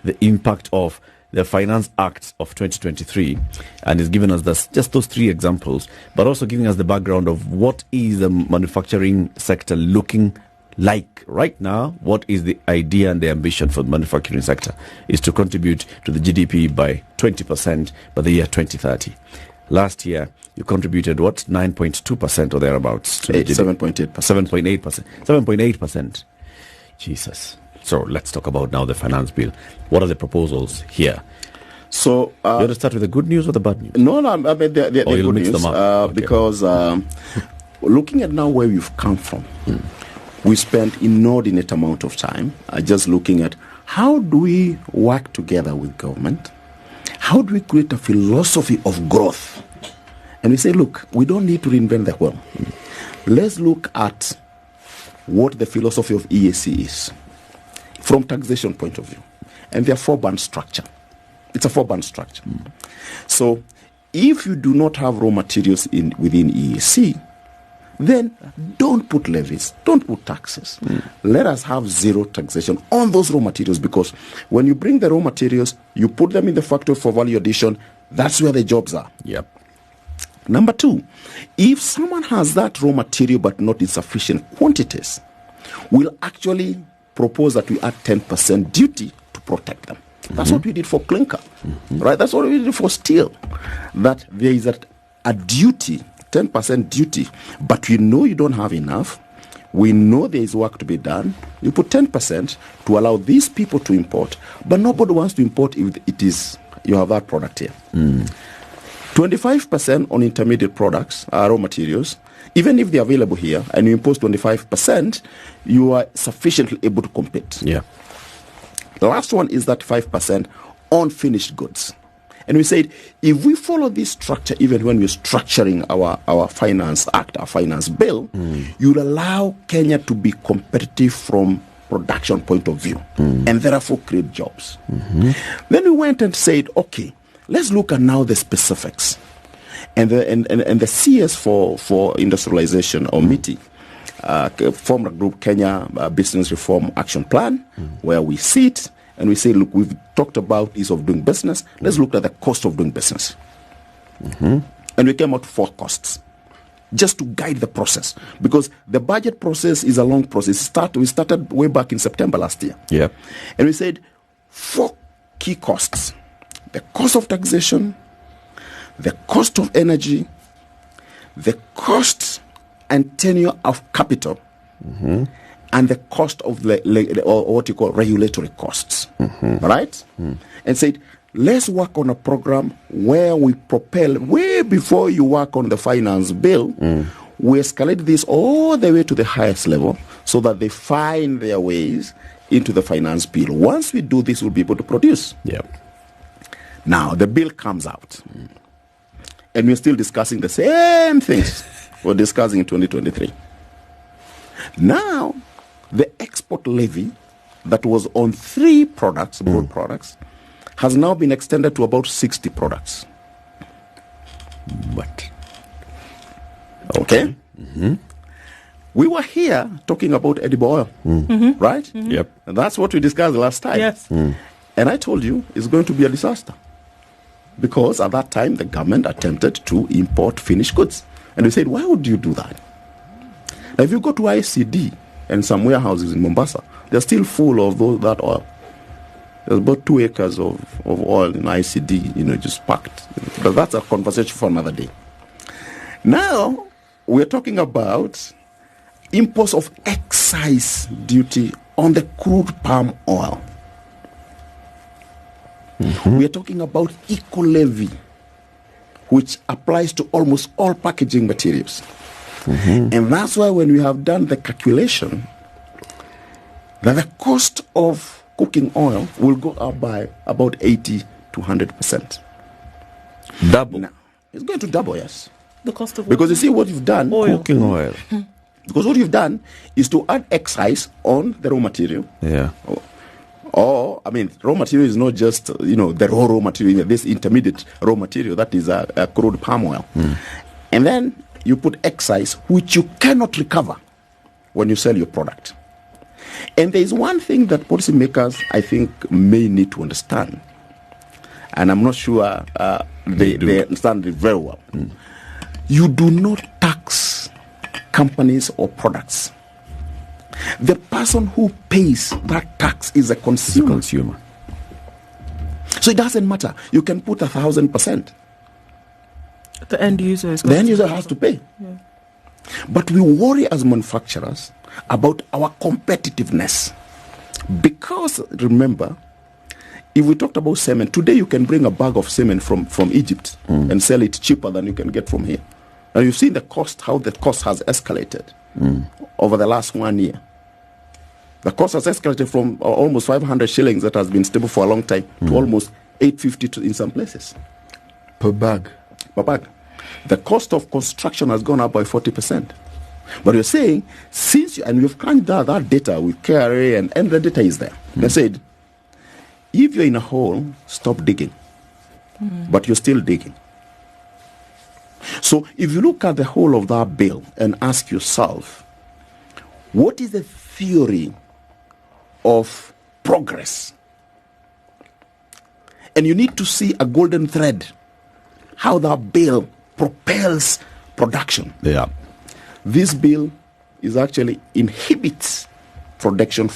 the impact of the Finance Act of 2023, and he's given us just those three examples, but also giving us the background of what is the manufacturing sector looking like right now. What is the idea and the ambition for the manufacturing sector is to contribute to the GDP by 20% by the year 2030. Last year, you contributed 9.2% or thereabouts to 7.8%. 7.8%. Jesus. So let's talk about now the finance bill. What are the proposals here? So you want to start with the good news or the bad news? No, I mean they're good mix news them up? Okay. because looking at now where we've come from, we spent inordinate amount of time just looking at how do we work together with government, how do we create a philosophy of growth, and we say, look, we don't need to reinvent the wheel. Let's look at what the philosophy of EAC is from taxation point of view, and their four-band structure. It's a four-band structure. So if you do not have raw materials within EAC, then don't put levies, don't put taxes. Let us have zero taxation on those raw materials, because when you bring the raw materials, you put them in the factory for value addition, that's where the jobs are. Yep. Number two, if someone has that raw material but not in sufficient quantities, we'll actually propose that we add 10% duty to protect them. That's what we did for clinker, right? That's what we did for steel. That there is a duty, 10% duty, but we know you don't have enough. We know there is work to be done. You put 10% to allow these people to import, but nobody wants to import if it is you have that product here. 25% on intermediate products, raw materials. Even if they're available here and you impose 25%, you are sufficiently able to compete. Yeah. The last one is that 5% on finished goods. And we said, if we follow this structure, even when we're structuring our Finance Act, our finance bill, you'll allow Kenya to be competitive from production point of view and therefore create jobs. Then we went and said, okay, let's look at now the specifics. And the CS for industrialization, or MITI, formed a group, Kenya Business Reform Action Plan, where we sit and we say, look, we've talked about ease of doing business. Let's look at the cost of doing business. And we came out 4 costs, just to guide the process, because the budget process is a long process. We started way back in September last year. Yeah. And we said 4 key costs: the cost of taxation, the cost of energy, the cost and tenure of capital, and the cost of or what you call regulatory costs. Right? And said, let's work on a program where we propel way before you work on the finance bill. We escalate this all the way to the highest level so that they find their ways into the finance bill. Once we do this, we'll be able to produce. Yeah. Now, the bill comes out. And we're still discussing the same things we're discussing in 2023. Now, the export levy that was on 3 products, broad products, has now been extended to about 60 products. What? Okay? We were here talking about edible oil, right? Yep. And that's what we discussed last time. Yes. And I told you it's going to be a disaster, because at that time the government attempted to import finished goods. And we said, why would you do that? Now, if you go to ICD and some warehouses in Mombasa, they're still full of that oil. There's about 2 acres of oil in ICD, just packed. But that's a conversation for another day. Now, we're talking about impose of excise duty on the crude palm oil. We are talking about eco-levy, which applies to almost all packaging materials. And that's why when we have done the calculation, that the cost of cooking oil will go up by about 80 to 100%. Double. Now, it's going to double, yes. The cost of Because you see what you've done. Oil. Cooking oil. Because what you've done is to add excise on the raw material. Yeah. Or, raw material is not just, the raw material, this intermediate raw material, that is a crude palm oil. And then you put excise, which you cannot recover when you sell your product. And there is one thing that policymakers, I think, may need to understand, and I'm not sure they understand it very well. You do not tax companies or products. The person who pays that tax is a consumer. So it doesn't matter. You can put 1,000%. The end user has to pay. Yeah. But we worry as manufacturers about our competitiveness. Because, remember, if we talked about cement, today you can bring a bag of cement from Egypt and sell it cheaper than you can get from here. And you've seen how the cost has escalated over the last 1 year. The cost has escalated from almost 500 shillings that has been stable for a long time to almost 850 in some places. Per bag. The cost of construction has gone up by 40%. But you're saying, and we've crunched that data with KRA and the data is there. They said, if you're in a hole, stop digging. But you're still digging. So if you look at the whole of that bill and ask yourself, what is the theory of progress? And you need to see a golden thread, how that bill propels production. Yeah. This bill is actually inhibits production